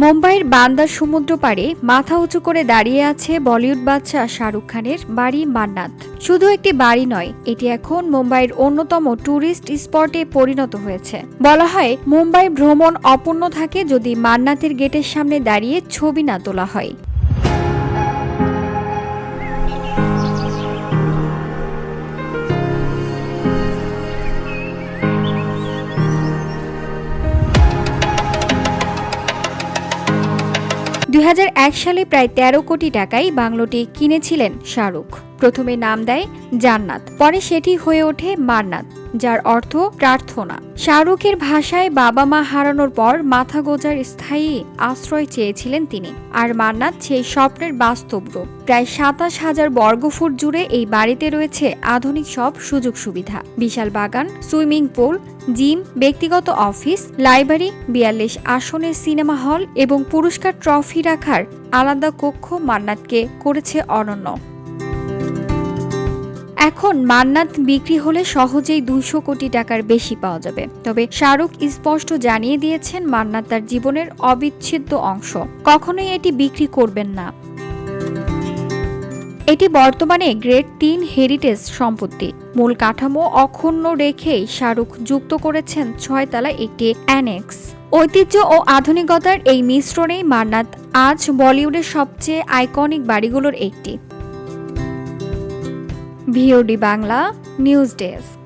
মুম্বাইয়ের বান্দার সমুদ্র পাড়ে মাথা উঁচু করে দাঁড়িয়ে আছে বলিউড বাদশা শাহরুখ খানের বাড়ি মান্নাত। শুধু একটি বাড়ি নয়, এটি এখন মুম্বাইয়ের অন্যতম ট্যুরিস্ট স্পটে পরিণত হয়েছে। বলা হয়, মুম্বাই ভ্রমণ অপূর্ণ থাকে যদি মান্নাতের গেটের সামনে দাঁড়িয়ে ছবি না তোলা হয়। 2001 সালে প্রায় 13 কোটি টাকায় বাংলোটি কিনেছিলেন শাহরুখ। প্রথমে নাম দেয় জান্নাত, পরে সেটি হয়ে ওঠে মান্নাত, যার অর্থ প্রার্থনা। শাহরুখের ভাষায় বাবা মা হারানোর পর মাথা গোঁজার স্থায়ী আশ্রয় চেয়েছিলেন তিনি, আর মান্নাত সেই স্বপ্নের বাস্তব রূপ। প্রায় 27,000 বর্গফুট জুড়ে এই বাড়িতে রয়েছে আধুনিক সব সুযোগ সুবিধা, বিশাল বাগান, সুইমিং পুল, জিম, ব্যক্তিগত অফিস, লাইব্রেরি, 42 আসনের সিনেমা হল এবং পুরস্কার ট্রফি রাখার আলাদা কক্ষ মান্নাতকে করেছে অনন্য। এখন মান্নাত বিক্রি হলে সহজেই 200 কোটি টাকার বেশি পাওয়া যাবে। তবে শাহরুখ স্পষ্ট জানিয়ে দিয়েছেন, মান্নাত তার জীবনের অবিচ্ছেদ্য অংশ, কখনোই এটি বিক্রি করবেন না। এটি বর্তমানে গ্রেড 3 হেরিটেজ সম্পত্তি। মূল কাঠামো অক্ষুণ্ণ রেখেই শাহরুখ যুক্ত করেছেন 6 তলা একটি অ্যানেক্স। ঐতিহ্য ও আধুনিকতার এই মিশ্রণেই মান্নাত আজ বলিউডের সবচেয়ে আইকনিক বাড়িগুলোর একটি। VOD Bangla news desk.